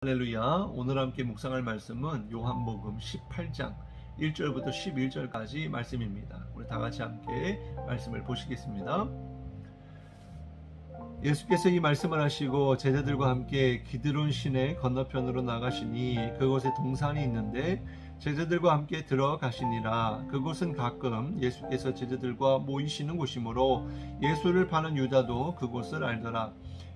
할렐루야. 오늘 함께 묵상할 말씀은 요한복음 18장 1절부터 11절까지 말씀입니다. 우리 다 같이 함께 말씀을 보시겠습니다. 예수께서 이 말씀을 하시고 제자들과 함께 기드론 시내 건너편으로 나가시니 그곳에 동산이 있는데 제자들과 함께 들어가시니라. 그곳은 가끔 예수께서 제자들과 모이시는 곳이므로 예수를 파는 유다도 그곳을 알더라.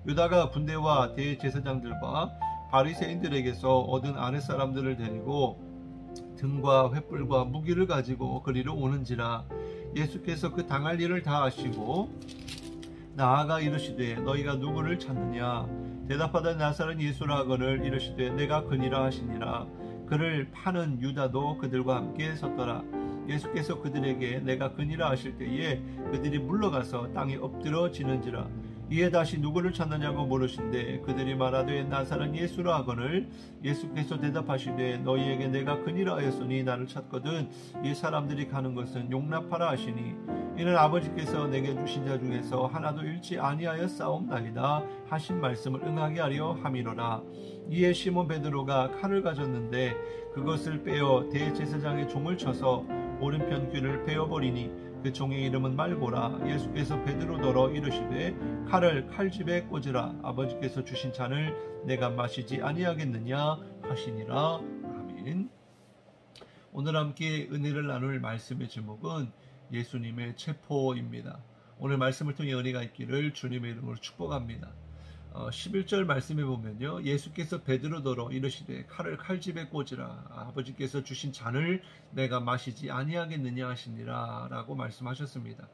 유다가 군대와 대제사장들과 바리새인들에게서 얻은 아랫사람들을 데리고 등과 횃불과 무기를 가지고 그리로 오는지라. 예수께서 그 당할 일을 다 아시고 나아가 이르시되 너희가 누구를 찾느냐. 대답하되 나사렛 예수라 하거늘 이르시되 내가 그니라 하시니라. 그를 파는 유다도 그들과 함께 섰더라. 예수께서 그들에게 내가 그니라 하실 때에 그들이 물러가서 땅에 엎드러지는지라. 이에 다시 누구를 찾느냐고 물으신대 그들이 말하되 나사렛 예수라 하거늘 예수께서 대답하시되 너희에게 내가 그니라 하였으니 나를 찾거든 이 사람들이 가는 것은 용납하라 하시니 이는 아버지께서 내게 주신 자 중에서 하나도 잃지 아니하였사옵나이다 하신 말씀을 응하게 하려 함이로라. 이에 시몬 베드로가 칼을 가졌는데 그것을 빼어 대제사장의 종을 쳐서 오른편 귀를 베어버리니 그 종의 이름은 말고라. 예수께서 베드로더러 이르시되 칼을 칼집에 꽂으라. 아버지께서 주신 잔을 내가 마시지 아니하겠느냐 하시니라. 아멘. 오늘 함께 은혜를 나눌 말씀의 제목은 예수님의 체포입니다. 오늘 말씀을 통해 은혜가 있기를 주님의 이름으로 축복합니다. 11절 말씀에 보면요, 예수께서 베드로더러 이르시되 칼을 칼집에 꽂으라. 아버지께서 주신 잔을 내가 마시지 아니하겠느냐 하시니라 라고 말씀하셨습니다.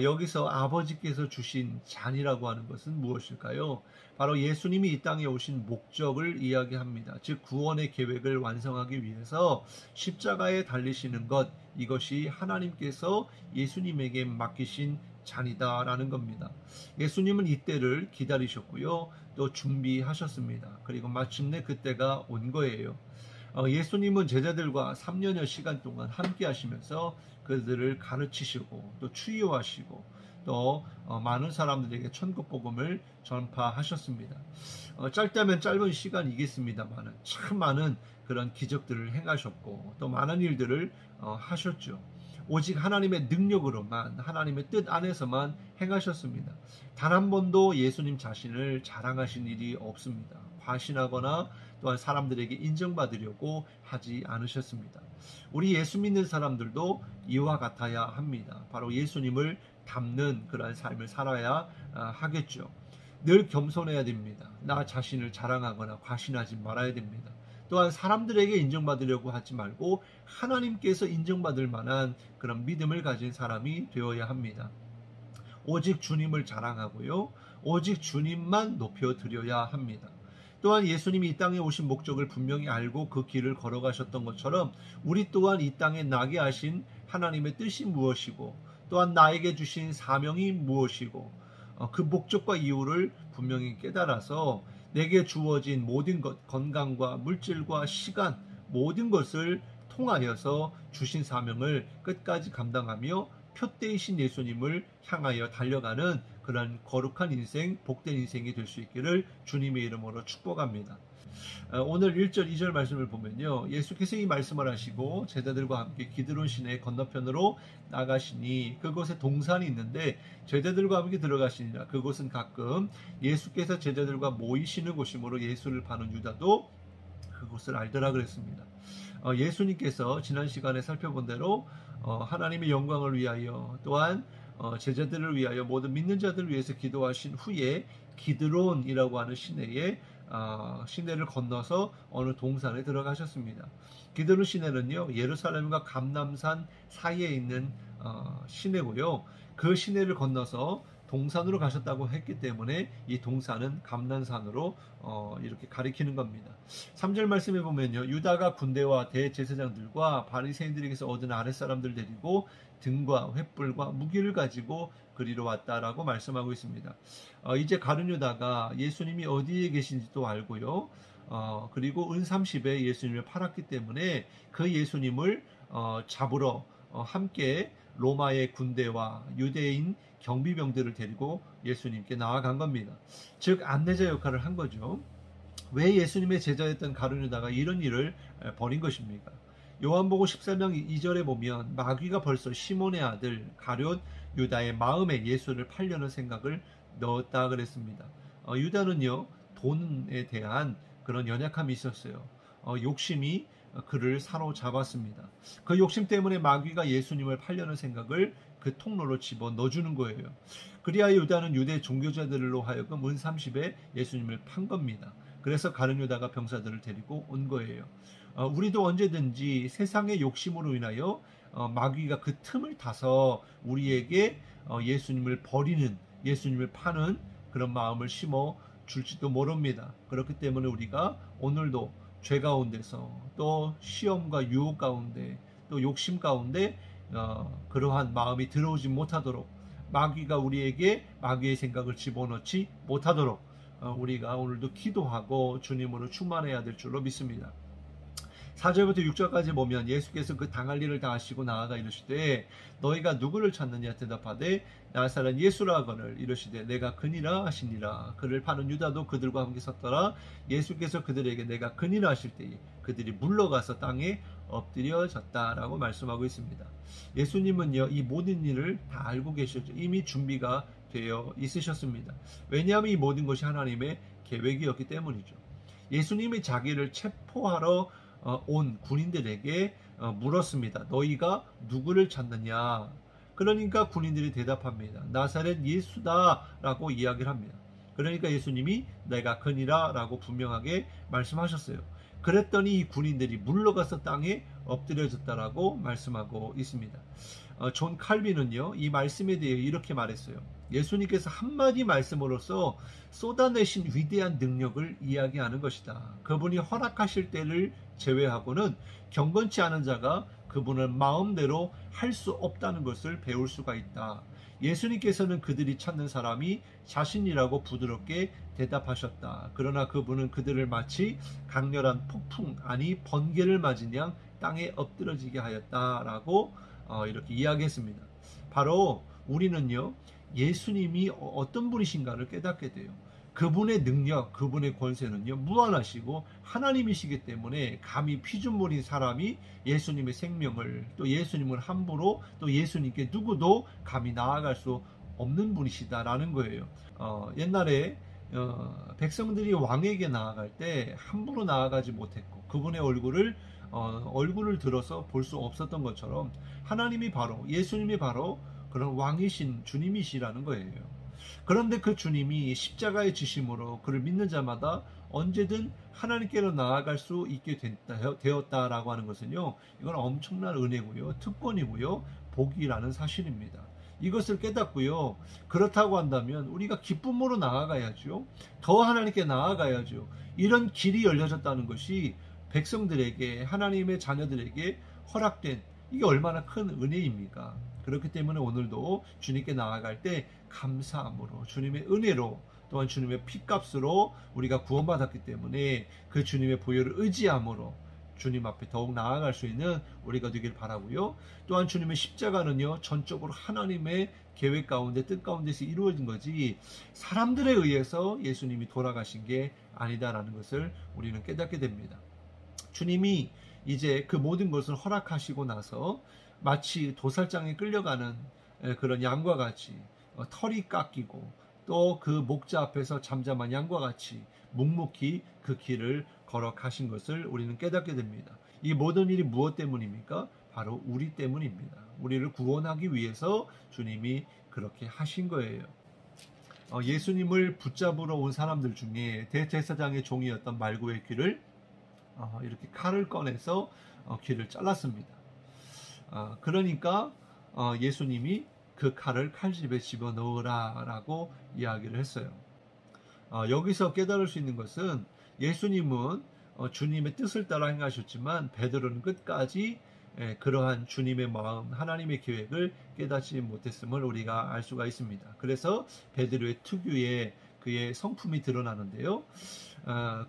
여기서 아버지께서 주신 잔이라고 하는 것은 무엇일까요? 바로 예수님이 이 땅에 오신 목적을 이야기합니다. 즉 구원의 계획을 완성하기 위해서 십자가에 달리시는 것, 이것이 하나님께서 예수님에게 맡기신 잔이다라는 겁니다. 예수님은 이때를 기다리셨고요, 또 준비하셨습니다. 그리고 마침내 그때가 온 거예요. 예수님은 제자들과 3년여 시간 동안 함께 하시면서 그들을 가르치시고 또 치유하시고 또 많은 사람들에게 천국 복음을 전파하셨습니다. 짧다면 짧은 시간이겠습니다만 참 많은 그런 기적들을 행하셨고 또 많은 일들을 하셨죠. 오직 하나님의 능력으로만, 하나님의 뜻 안에서만 행하셨습니다. 단 한 번도 예수님 자신을 자랑하신 일이 없습니다. 과신하거나 또한 사람들에게 인정받으려고 하지 않으셨습니다. 우리 예수 믿는 사람들도 이와 같아야 합니다. 바로 예수님을 닮는 그러한 삶을 살아야 하겠죠. 늘 겸손해야 됩니다. 나 자신을 자랑하거나 과신하지 말아야 됩니다. 또한 사람들에게 인정받으려고 하지 말고 하나님께서 인정받을 만한 그런 믿음을 가진 사람이 되어야 합니다. 오직 주님을 자랑하고요, 오직 주님만 높여드려야 합니다. 또한 예수님이 이 땅에 오신 목적을 분명히 알고 그 길을 걸어가셨던 것처럼 우리 또한 이 땅에 나게 하신 하나님의 뜻이 무엇이고 또한 나에게 주신 사명이 무엇이고 그 목적과 이유를 분명히 깨달아서 내게 주어진 모든 것, 건강과 물질과 시간, 모든 것을 통하여서 주신 사명을 끝까지 감당하며 표대이신 예수님을 향하여 달려가는 그런 거룩한 인생, 복된 인생이 될 수 있기를 주님의 이름으로 축복합니다. 오늘 1절, 2절 말씀을 보면요, 예수께서 이 말씀을 하시고 제자들과 함께 기드론 시내 건너편으로 나가시니 그곳에 동산이 있는데 제자들과 함께 들어가시니라. 그곳은 가끔 예수께서 제자들과 모이시는 곳이므로 예수를 파는 유다도 그곳을 알더라 그랬습니다. 예수님께서 지난 시간에 살펴본 대로 하나님의 영광을 위하여 또한 제자들을 위하여 모든 믿는 자들을 위해서 기도하신 후에 기드론이라고 하는 시내를 건너서 어느 동산에 들어가셨습니다. 기드론 시내는요, 예루살렘과 감람산 사이에 있는 시내고요. 그 시내를 건너서 동산으로 가셨다고 했기 때문에 이 동산은 감람산으로 이렇게 가리키는 겁니다. 3절 말씀에 보면요, 유다가 군대와 대제사장들과 바리새인들에게서 얻은 아랫사람들 데리고 등과 횃불과 무기를 가지고 그리로 왔다라고 말씀하고 있습니다. 이제 가룟 유다가 예수님이 어디에 계신지도 알고요, 그리고 은30에 예수님을 팔았기 때문에 그 예수님을 잡으러 함께 로마의 군대와 유대인 경비병들을 데리고 예수님께 나아간 겁니다. 즉 안내자 역할을 한 거죠. 왜 예수님의 제자였던 가룟 유다가 이런 일을 벌인 것입니까? 요한복음 14장 2절에 보면 마귀가 벌써 시몬의 아들 가룟 유다의 마음에 예수를 팔려는 생각을 넣었다 그랬습니다. 유다는요, 돈에 대한 그런 연약함이 있었어요. 욕심이 그를 사로잡았습니다. 그 욕심 때문에 마귀가 예수님을 팔려는 생각을 그 통로로 집어 넣어주는 거예요. 그리하여 유다는 유대 종교자들로 하여금 은 30에 예수님을 판 겁니다. 그래서 가룟 유다가 병사들을 데리고 온 거예요. 우리도 언제든지 세상의 욕심으로 인하여 마귀가 그 틈을 타서 우리에게 예수님을 버리는, 예수님을 파는 그런 마음을 심어 줄지도 모릅니다. 그렇기 때문에 우리가 오늘도 죄 가운데서 또 시험과 유혹 가운데 또 욕심 가운데 그러한 마음이 들어오지 못하도록, 마귀가 우리에게 마귀의 생각을 집어넣지 못하도록 우리가 오늘도 기도하고 주님으로 충만해야 될 줄로 믿습니다. 4절부터 6절까지 보면 예수께서 그 당할 일을 다 하시고 나아가 이르시되 너희가 누구를 찾느냐 대답하되 나사렛 예수라거늘 이르시되 내가 그니라 하시니라. 그를 파는 유다도 그들과 함께 섰더라. 예수께서 그들에게 내가 그니라 하실 때에 그들이 물러가서 땅에 엎드려졌다라고 말씀하고 있습니다. 예수님은요, 이 모든 일을 다 알고 계셨죠. 이미 준비가 되어 있으셨습니다. 왜냐하면 이 모든 것이 하나님의 계획이었기 때문이죠. 예수님이 자기를 체포하러 온 군인들에게 물었습니다. 너희가 누구를 찾느냐? 그러니까 군인들이 대답합니다. 나사렛 예수다라고 이야기를 합니다. 그러니까 예수님이 내가 그니라 라고 분명하게 말씀하셨어요. 그랬더니 이 군인들이 물러가서 땅에 엎드려졌다라고 말씀하고 있습니다. 존 칼빈은요, 이 말씀에 대해 이렇게 말했어요. 예수님께서 한마디 말씀으로써 쏟아내신 위대한 능력을 이야기하는 것이다. 그분이 허락하실 때를 제외하고는 경건치 않은 자가 그분을 마음대로 할 수 없다는 것을 배울 수가 있다. 예수님께서는 그들이 찾는 사람이 자신이라고 부드럽게 대답하셨다. 그러나 그분은 그들을 마치 강렬한 폭풍, 아니 번개를 맞은 양 땅에 엎드러지게 하였다라고 이렇게 이야기했습니다. 바로 우리는요, 예수님이 어떤 분이신가를 깨닫게 돼요. 그분의 능력, 그분의 권세는요, 무한하시고 하나님이시기 때문에 감히 피눈물인 사람이 예수님의 생명을, 또 예수님을 함부로, 또 예수님께 누구도 감히 나아갈 수 없는 분이시다라는 거예요. 옛날에 백성들이 왕에게 나아갈 때 함부로 나아가지 못했고 그분의 얼굴을 들어서 볼 수 없었던 것처럼 하나님이 바로, 예수님이 바로 그런 왕이신 주님이시라는 거예요. 그런데 그 주님이 십자가의 지심으로 그를 믿는 자마다 언제든 하나님께로 나아갈 수 있게 되었다라고 하는 것은요, 이건 엄청난 은혜고요, 특권이고요, 복이라는 사실입니다. 이것을 깨닫고요, 그렇다고 한다면 우리가 기쁨으로 나아가야죠. 더 하나님께 나아가야죠. 이런 길이 열려졌다는 것이 백성들에게, 하나님의 자녀들에게 허락된, 이게 얼마나 큰 은혜입니까? 그렇기 때문에 오늘도 주님께 나아갈 때 감사함으로, 주님의 은혜로, 또한 주님의 피값으로 우리가 구원받았기 때문에 그 주님의 보혈을 의지함으로 주님 앞에 더욱 나아갈 수 있는 우리가 되길 바라고요. 또한 주님의 십자가는요, 전적으로 하나님의 계획 가운데, 뜻 가운데서 이루어진 거지 사람들에 의해서 예수님이 돌아가신 게 아니다라는 것을 우리는 깨닫게 됩니다. 주님이 이제 그 모든 것을 허락하시고 나서 마치 도살장에 끌려가는 그런 양과 같이 털이 깎이고 또 그 목자 앞에서 잠잠한 양과 같이 묵묵히 그 길을 걸어가신 것을 우리는 깨닫게 됩니다. 이 모든 일이 무엇 때문입니까? 바로 우리 때문입니다. 우리를 구원하기 위해서 주님이 그렇게 하신 거예요. 예수님을 붙잡으러 온 사람들 중에 대제사장의 종이었던 말구의 귀를 이렇게 칼을 꺼내서 귀를 잘랐습니다. 그러니까 예수님이 그 칼을 칼집에 집어넣으라 라고 이야기를 했어요. 여기서 깨달을 수 있는 것은 예수님은 주님의 뜻을 따라 행하셨지만 베드로는 끝까지 그러한 주님의 마음, 하나님의 계획을 깨닫지 못했음을 우리가 알 수가 있습니다. 그래서 베드로의 특유의 그의 성품이 드러나는데요.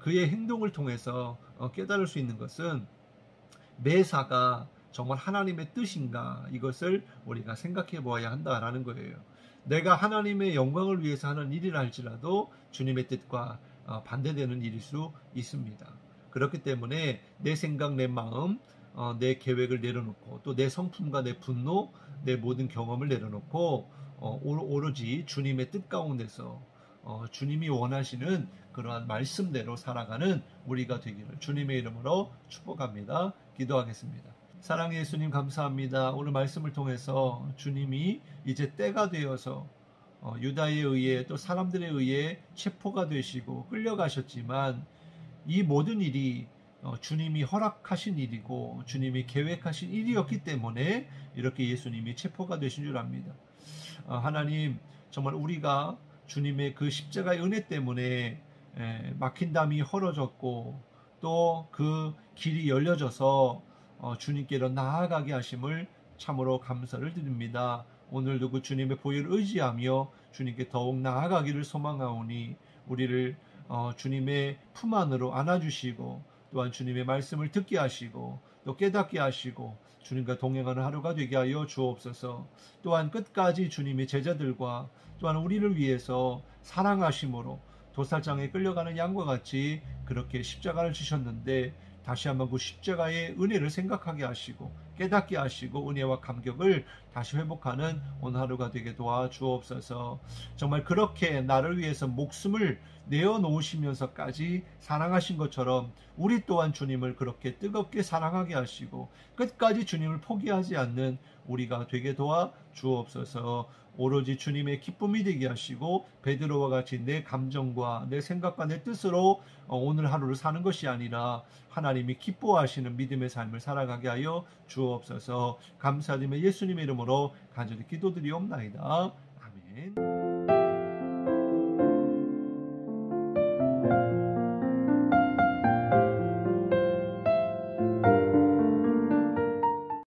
그의 행동을 통해서 깨달을 수 있는 것은 매사가 정말 하나님의 뜻인가, 이것을 우리가 생각해 보아야 한다라는 거예요. 내가 하나님의 영광을 위해서 하는 일이라 할지라도 주님의 뜻과 반대되는 일일 수 있습니다. 그렇기 때문에 내 생각, 내 마음, 내 계획을 내려놓고 또 내 성품과 내 분노, 내 모든 경험을 내려놓고 오로지 주님의 뜻 가운데서 주님이 원하시는 그러한 말씀대로 살아가는 우리가 되기를 주님의 이름으로 축복합니다. 기도하겠습니다. 사랑의 예수님 감사합니다. 오늘 말씀을 통해서 주님이 이제 때가 되어서 유다에 의해 또 사람들에 의해 체포가 되시고 끌려가셨지만 이 모든 일이 주님이 허락하신 일이고 주님이 계획하신 일이었기 때문에 이렇게 예수님이 체포가 되신 줄 압니다. 하나님, 정말 우리가 주님의 그 십자가의 은혜 때문에 막힌 담이 헐어졌고 또 그 길이 열려져서 주님께로 나아가게 하심을 참으로 감사를 드립니다. 오늘도 그 주님의 보혈을 의지하며 주님께 더욱 나아가기를 소망하오니 우리를 주님의 품 안으로 안아주시고 또한 주님의 말씀을 듣게 하시고 또 깨닫게 하시고 주님과 동행하는 하루가 되게 하여 주옵소서. 또한 끝까지 주님의 제자들과 또한 우리를 위해서 사랑하심으로 도살장에 끌려가는 양과 같이 그렇게 십자가를 지셨는데 다시 한번 그 십자가의 은혜를 생각하게 하시고 깨닫게 하시고 은혜와 감격을 다시 회복하는 오늘 하루가 되게 도와주옵소서. 정말 그렇게 나를 위해서 목숨을 내어놓으시면서까지 사랑하신 것처럼 우리 또한 주님을 그렇게 뜨겁게 사랑하게 하시고 끝까지 주님을 포기하지 않는 우리가 되게 도와주옵소서. 오로지 주님의 기쁨이 되게 하시고 베드로와 같이 내 감정과 내 생각과 내 뜻으로 오늘 하루를 사는 것이 아니라 하나님이 기뻐하시는 믿음의 삶을 살아가게 하여 주옵소서. 감사드리며 예수님의 이름으로 간절히 기도드리옵나이다. 아멘.